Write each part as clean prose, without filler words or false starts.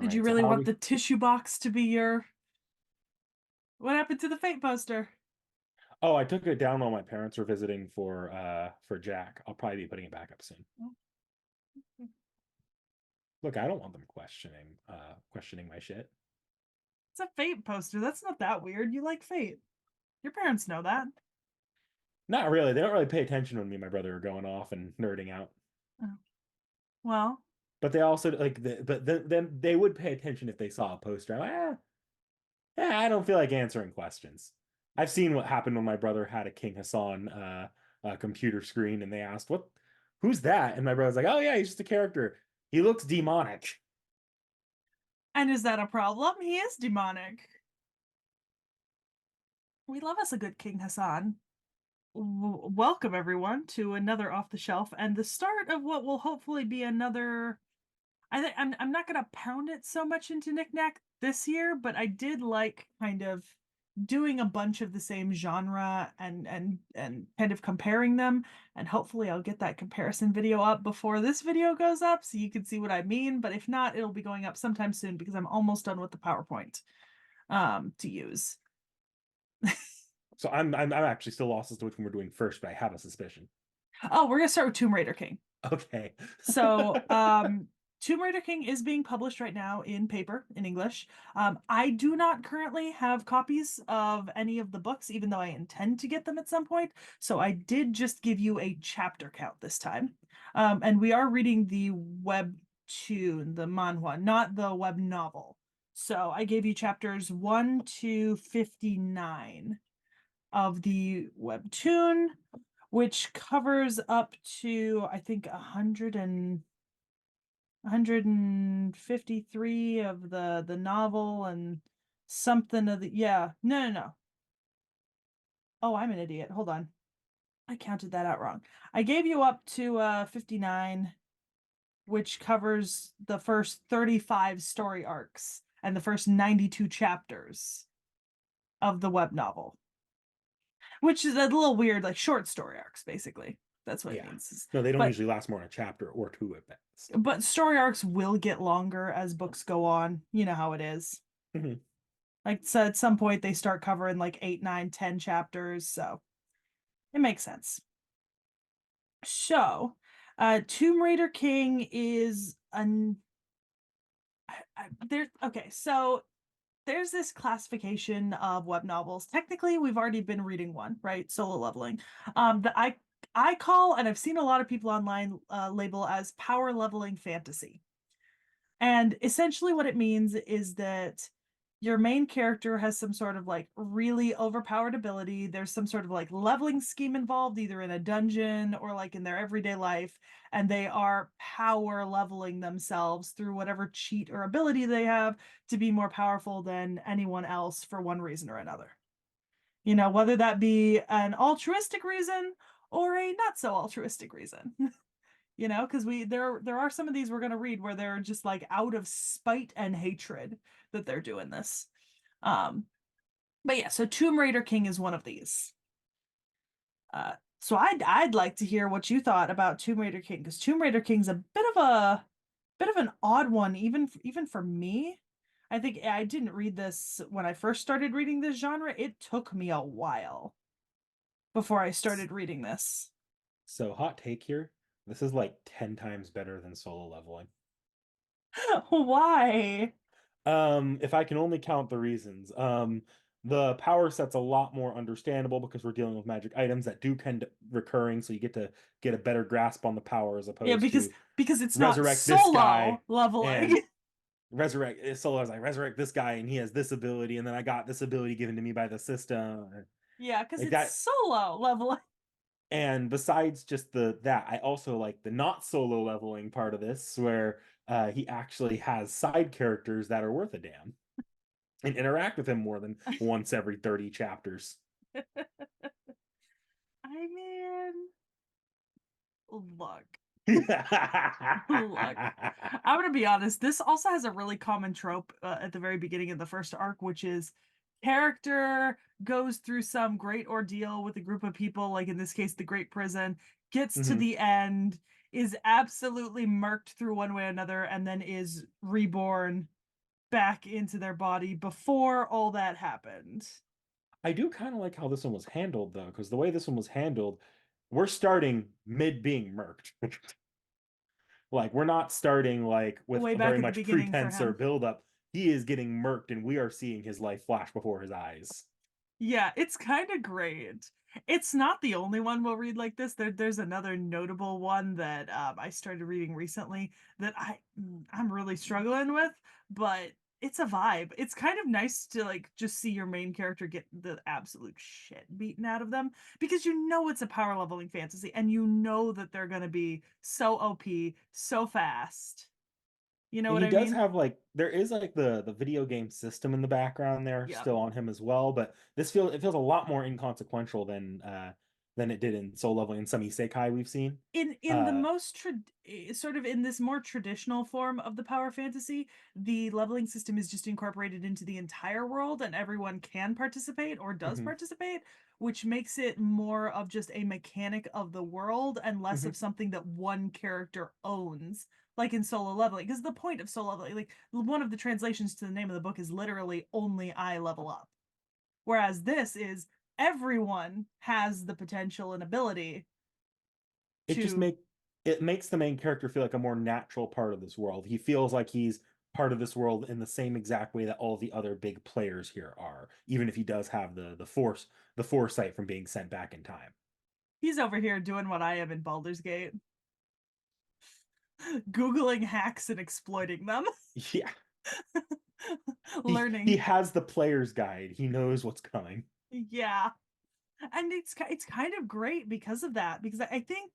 Did you right, so really I'll want be the tissue box to be your... What happened to the Fate poster? Oh, I took it down while my parents were visiting for Jack. I'll probably be putting it back up soon. Look, I don't want them questioning my shit. It's a Fate poster. That's not that weird. You like Fate. Your parents know that. Not really. They don't really pay attention when me and my brother are going off and nerding out. Oh. Well, But they also but then they would pay attention if they saw a poster. I'm like, I don't feel like answering questions. I've seen what happened when my brother had a King Hassan computer screen and they asked, who's that? And my brother's like, oh yeah, he's just a character. He looks demonic. and is that a problem? He is demonic. We love us a good King Hassan. Welcome everyone to another off the shelf and the start of what will hopefully be another. I think I'm not gonna pound it so much into Knick-Knack this year, but I did like kind of doing a bunch of the same genre and kind of comparing them. And hopefully I'll get that comparison video up before this video goes up so you can see what I mean. But if not, it'll be going up sometime soon because I'm almost done with the PowerPoint to use. So I'm actually still lost as to which one we're doing first, but I have a suspicion. Oh, we're gonna start with Tomb Raider King. Okay. So, Tomb Raider King is being published right now in paper in English. I do not currently have copies of any of the books, even though I intend to get them at some point. So I did just give you a chapter count this time. And we are reading the webtoon, the manhwa, not the web novel. So I gave you chapters 1 to 59 of the webtoon, which covers up to I think 153 of the novel and something of the yeah. No. Oh, I'm an idiot. Hold on. I counted that out wrong. I gave you up to 59, which covers the first 35 story arcs and the first 92 chapters of the web novel. Which is a little weird, like short story arcs, basically. That's what it Yeah. means. No, they don't But usually last more than a chapter or two at best. but story arcs will get longer as books go on. You know how it is. Mhm. Like so at some point they start covering like 8, 9, 10 chapters, so it makes sense. So, Tomb Raider King is an there. Okay, so there's this classification of web novels. Technically, we've already been reading one, right? Solo leveling. That I call, and I've seen a lot of people online label as power leveling fantasy. And essentially, what it means is that your main character has some sort of like really overpowered ability. There's some sort of like leveling scheme involved, either in a dungeon or like in their everyday life. And they are power leveling themselves through whatever cheat or ability they have to be more powerful than anyone else for one reason or another. You know, whether that be an altruistic reason or a not so altruistic reason. You know, because there are some of these we're going to read where they're just like out of spite and hatred that they're doing this. um but yeah, so Tomb Raider King is one of these. So I'd like to hear what you thought about Tomb Raider King, because Tomb Raider King's a bit of an odd one, even for me. I think I didn't read this when I first started reading this genre. It took me a while before I started reading this. So hot take here. This is like 10 times better than solo leveling. Why? If I can only count the reasons. The power set's a lot more understandable because we're dealing with magic items that do tend to recurring, so you get to get a better grasp on the power as Yeah, opposed to because it's not resurrect this solo guy and leveling. resurrect solo. I was like, resurrect this guy and he has this ability, and then I got this ability given to me by the system. Yeah, because Like it's that. solo leveling. And besides just that, I also like the not solo leveling part of this, where he actually has side characters that are worth a damn and interact with him more than once every 30 chapters. I mean, look, look. Hmm. I'm gonna be honest. This also has a really common trope at the very beginning of the first arc, which is character goes through some great ordeal with a group of people, like in this case, the Great Prison, gets to the end, is absolutely murked through one way or another, and then is reborn back into their body before all that happened. I do kind of like how this one was handled though, because the way this one was handled, we're starting mid being murked. Like we're not starting like with Way back very at the much beginning for pretense or him. build up. He is getting murked and we are seeing his life flash before his eyes. Yeah, it's kind of great. It's not the only one we'll read like this. There's another notable one that I started reading recently that I'm really struggling with, but it's a vibe. It's kind of nice to like just see your main character get the absolute shit beaten out of them because you know it's a power leveling fantasy and you know that they're gonna be so OP so fast. You know And what he I does mean? have like there is like the video game system in the background there Yep. still on him as well, but it feels a lot more inconsequential than it did in Soul Level and some isekai we've seen. In the Uh most sort of in this more traditional form of the power fantasy, the leveling system is just incorporated into the entire world and everyone can participate or does mhm, participate, which makes it more of just a mechanic of the world and less mhm. of something that one character owns, like in solo leveling. Because the point of solo leveling, like one of the translations to the name of the book is literally only I level up. Whereas this is everyone has the potential and ability it just to. make it makes the main character feel like a more natural part of this world. He feels like he's part of this world in the same exact way that all the other big players here are, even if he does have the foresight from being sent back in time. He's over here doing what I am in Baldur's Gate, Googling hacks and exploiting them, Yeah. He learning. has the player's guide. He knows what's coming. Yeah. And it's kind of great because of that, because I think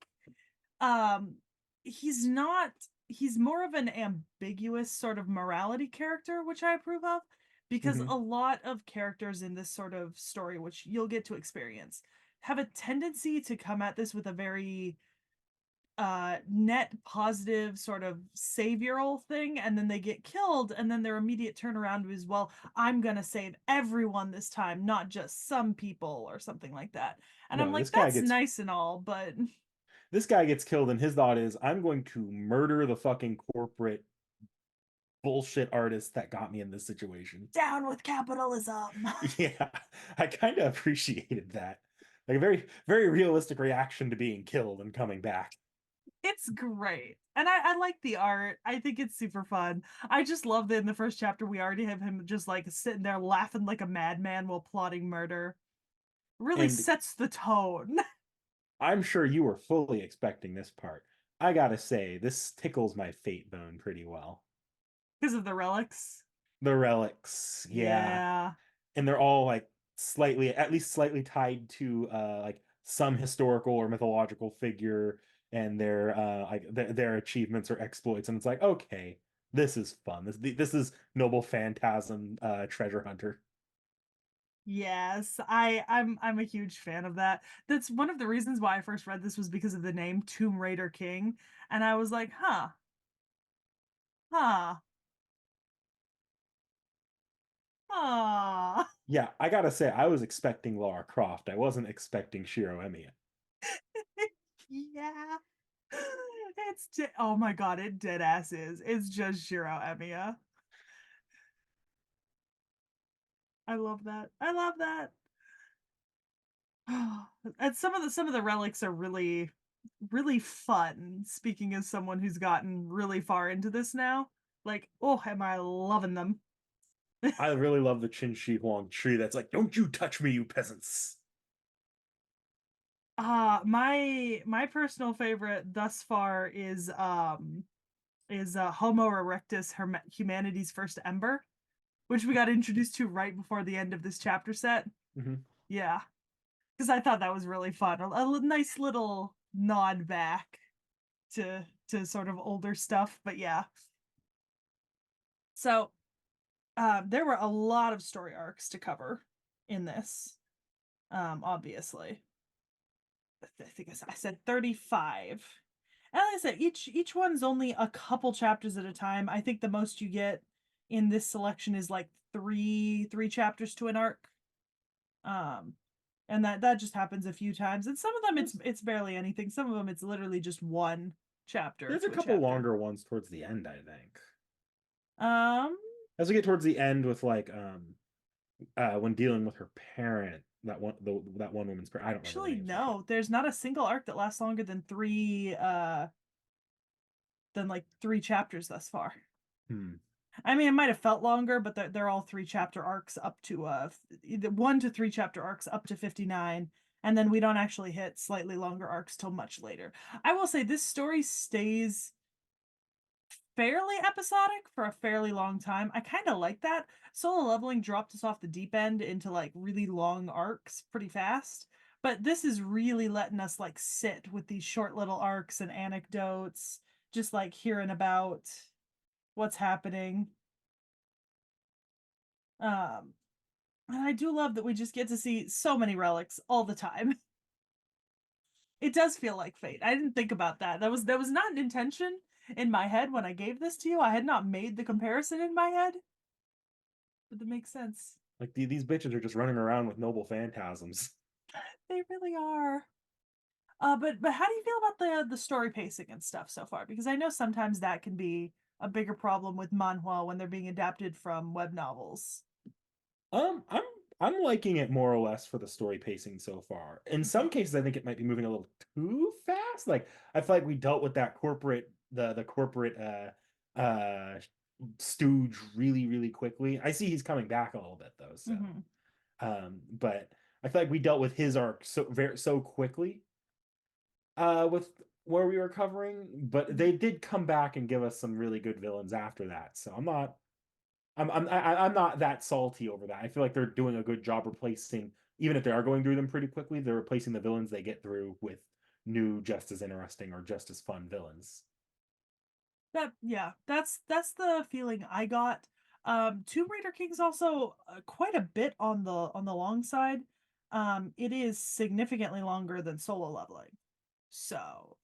um he's not he's more of an ambiguous sort of morality character, which I approve of, because a Hmm. lot of characters in this sort of story, which you'll get to experience, have a tendency to come at this with a very net positive sort of savioral thing and then they get killed and then their immediate turnaround is, well, I'm gonna save everyone this time, not just some people or something like that. And I'm No, like, that's nice and all, but this guy gets killed, and his thought is, I'm going to murder the fucking corporate bullshit artist that got me in this situation. down with capitalism. Yeah, I kind of appreciated that. Like a very, very realistic reaction to being killed and coming back. It's great. And I like the art. I think it's super fun. I just love that in the first chapter we already have him just like sitting there laughing like a madman while plotting murder. Really And sets the tone. I'm sure you were fully expecting this part. I gotta say, this tickles my fate bone pretty well. Because of the relics. The relics, yeah. Yeah. And they're all like slightly, at least slightly tied to like some historical or mythological figure and their achievements or exploits. And it's like, okay, this is fun. This is Noble Phantasm treasure hunter. Yes, I'm a huge fan of that. That's one of the reasons why I first read this was because of the name Tomb Raider King, and I was like, huh, huh. Yeah, I gotta say, I was expecting Lara Croft. I wasn't expecting Shiro Emiya. Yeah. Oh my God, it dead ass is. It's just Shiro Emiya. I love that. I love that. And some of the relics are really fun. Speaking as someone who's gotten really far into this now, like, oh, am I loving them? I really love the Qin Shi Huang tree that's like, don't you touch me, you peasants. My personal favorite thus far is Homo erectus humanity's first ember, which we got introduced to right before the end of this chapter set. Mhm. Yeah, because I thought that was really fun. A nice little nod back to sort of older stuff, but yeah. So there were a lot of story arcs to cover in this. Obviously, I think I said 35. And like I said, each one's only a couple chapters at a time. I think the most you get in this selection is like three chapters to an arc. Um, and that just happens a few times. And some of them it's barely anything. Some of them it's literally just one chapter There's a to a couple chapter. longer ones towards the end, I think. Um, as we get towards the end with like when dealing with her parent, that one woman's parent. I don't remember the Actually, names of the no, there's not a single arc that lasts longer than three chapters thus far. Hmm. I mean, it might have felt longer, but they're all 3 chapter arcs up to either 1 to 3 chapter arcs up to 59, and then we don't actually hit slightly longer arcs till much later. I will say this story stays fairly episodic for a fairly long time. I kind of like that. Solo Leveling dropped us off the deep end into like really long arcs pretty fast, but this is really letting us like sit with these short little arcs and anecdotes, just like hearing about what's happening. Um, and I do love that we just get to see so many relics all the time. It does feel like fate. I didn't think about that. That was not an intention in my head when I gave this to you. I had not made the comparison in my head, but that makes sense. Like these bitches are just running around with noble phantasms. They really are. But how do you feel about the story pacing and stuff so far? Because I know sometimes that can be a bigger problem with manhwa when they're being adapted from web novels. Um, I'm I'm liking it more or less for the story pacing so far. In some cases, I think it might be moving a little too fast. Like I feel like we dealt with that the corporate stooge really quickly. I see he's coming back a little bit though, so Mm-hmm. but I feel like we dealt with his arc so quickly with where we were covering, but they did come back and give us some really good villains after that. So I'm not that salty over that. I feel like they're doing a good job replacing, even if they are going through them pretty quickly, they're replacing the villains they get through with new, just as interesting or just as fun villains. That yeah, that's the feeling I got. Tomb Raider King's also quite a bit on the long side. It is significantly longer than Solo Leveling. So,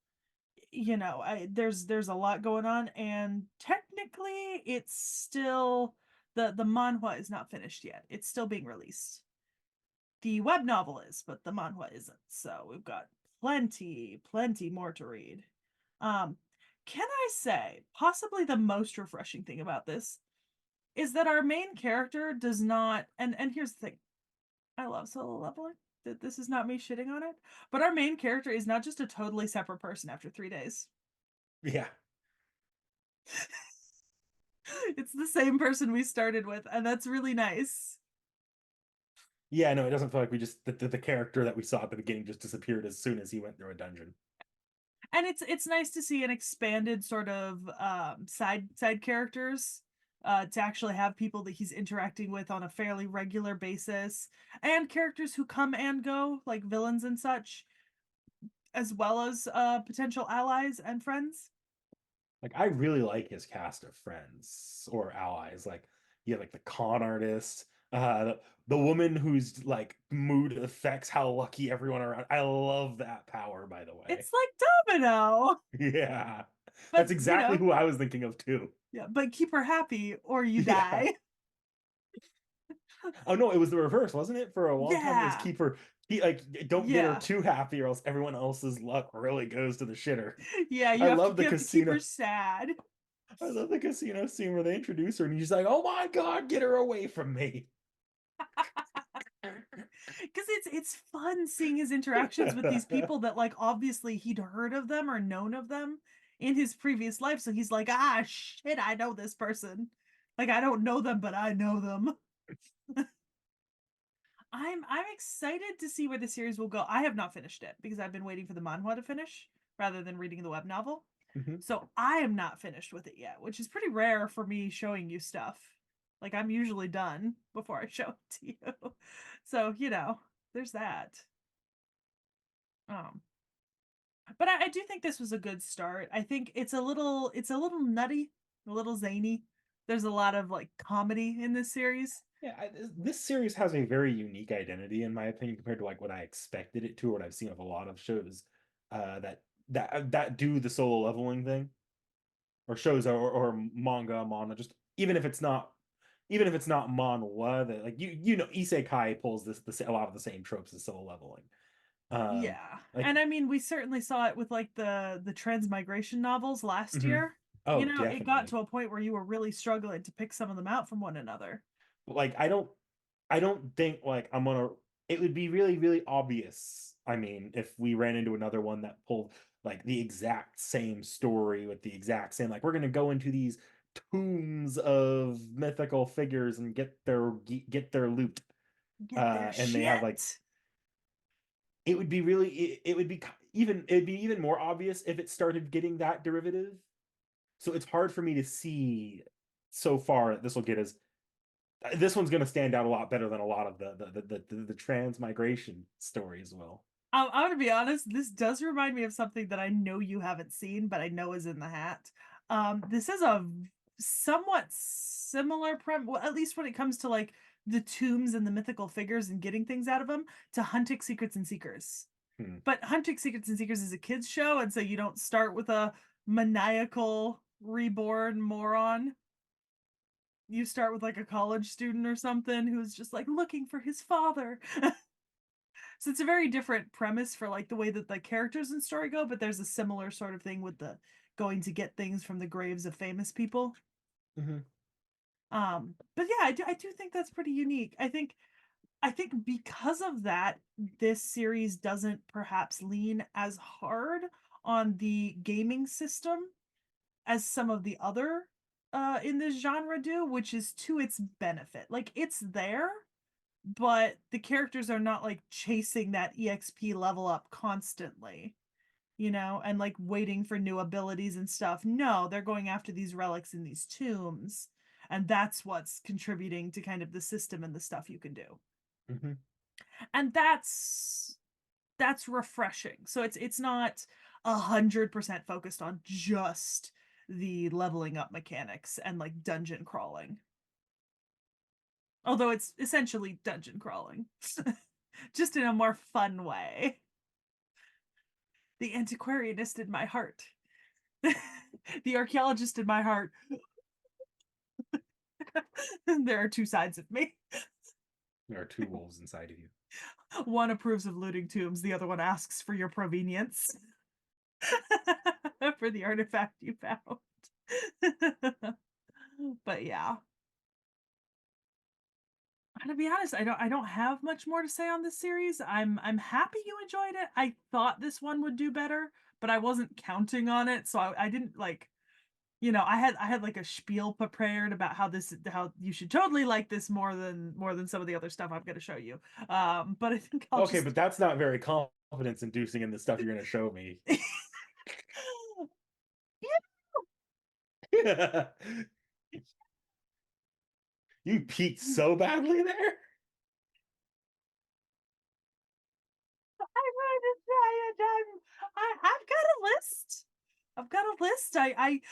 there's a lot going on, and technically it's still the manhwa is not finished yet. It's still being released. The web novel is, but the manhwa isn't. So we've got plenty more to read. Um, can I say possibly the most refreshing thing about this is that our main character does not, and here's the thing, I love Solo Leveling. That this is not me shitting on it, but our main character is not just a totally separate person after 3 days. Yeah. It's the same person we started with, and that's really nice. Yeah, no, it doesn't feel like we just the character that we saw at the beginning just disappeared as soon as he went through a dungeon. And it's nice to see an expanded sort of side characters, to actually have people that he's interacting with on a fairly regular basis, and characters who come and go like villains and such, as well as potential allies and friends. Like I really like his cast of friends or allies. Like you have like the con artist, the woman whose like mood affects how lucky everyone around. I love that power, by the way. It's like Domino, Yeah. but That's exactly who I was thinking of too. yeah, but keep her happy or you Yeah. die. Oh no, it was the reverse, wasn't it? For a long time it was Yeah, keep her don't get her yeah, too happy or else everyone else's luck really goes to the shitter. yeah. I love the You have to keep her casino. sad. I love the casino scene where they introduce her and he's like, "Oh my God, get her away from me." Because it's fun seeing his interactions with these people that like obviously he'd heard of them or known of them in his previous life, so he's like, ah shit, I know this person. Like, I don't know them, but I know them. I'm excited to see where the series will go. I have not finished it because I've been waiting for the manhwa to finish rather than reading the web novel. Mhm. So I am not finished with it yet, which is pretty rare for me showing you stuff. Like, I'm usually done before I show it to you. So, there's that. Um, but I do think this was a good start. I think it's a little nutty, a little zany. There's a lot of like comedy in this series. Yeah, this series has a very unique identity, in my opinion, compared to like what I expected it to, or what I've seen of a lot of shows that do the solo leveling thing, or shows or manga, just even if it's not manhwa, that like Isekai pulls a lot of the same tropes as solo leveling. Um, Yeah. like And I mean, we certainly saw it with like the transmigration novels last mhm. year. You Oh, know, it got definitely. to a point where you were really struggling to pick some of them out from one another. Like I don't think like I'm gonna it would be really, really obvious. I mean, if we ran into another one that pulled like the exact same story with the exact same, like we're gonna go into these tombs of mythical figures and get their loot. Get their And they have like shit. it would be really it would be even it'd be even more obvious if it started getting that derivative. So it's hard for me to see so far that this one's going to stand out a lot better than a lot of the transmigration stories will. I'm gonna be honest, this does remind me of something that I know you haven't seen, but I know is in the hat. This is a somewhat similar well, at least when it comes to like the tombs and the mythical figures and getting things out of them, to Hunting Secrets and Seekers. Hmm. But Hunting Secrets and Seekers is a kids show, and so you don't start with a maniacal reborn moron. You start with like a college student or something who's just like looking for his father. So it's a very different premise for like the way that the characters in story go, but there's a similar sort of thing with the going to get things from the graves of famous people. Hmm. But yeah, I do think that's pretty unique. I think because of that, this series doesn't perhaps lean as hard on the gaming system as some of the other in this genre do, which is to its benefit. Like it's there, but the characters are not like chasing that EXP level up constantly, and like waiting for new abilities and stuff. No, they're going after these relics in these tombs, and that's what's contributing to kind of the system and the stuff you can do. Hmm. And that's refreshing. So it's not 100% focused on just the leveling up mechanics and like dungeon crawling. Although it's essentially dungeon crawling, just in a more fun way. The antiquarianist in my heart, the archaeologist in my heart. There are two sides of me. There are two wolves inside of you. One approves of looting tombs, the other one asks for your provenience for the artifact you found. But yeah, to be honest, I don't have much more to say on this series. I'm happy you enjoyed it. I thought this one would do better, but I wasn't counting on it, so I didn't like. I had like a spiel prepared about how you should totally like this more than some of the other stuff I'm going to show you. But I think I'll Okay, just but that's not very confidence inducing in the stuff you're going to show me. You peaked so badly there. I'm going to try it. I've got a list. I've got a list.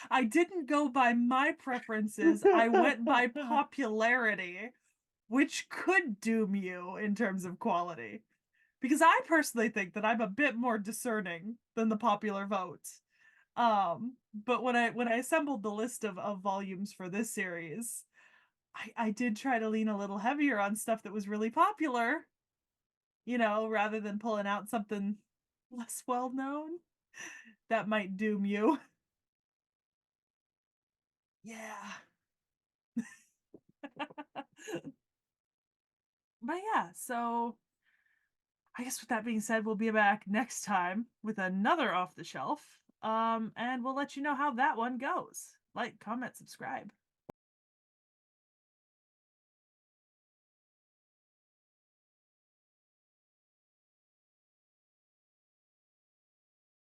I didn't go by my preferences. I went by popularity, which could doom you in terms of quality. Because I personally think that I'm a bit more discerning than the popular vote. But when I assembled the list of volumes for this series, I did try to lean a little heavier on stuff that was really popular, rather than pulling out something less well known that might doom you. Yeah. But yeah, so I guess with that being said, we'll be back next time with another off the shelf. And we'll let you know how that one goes. Like, comment, subscribe.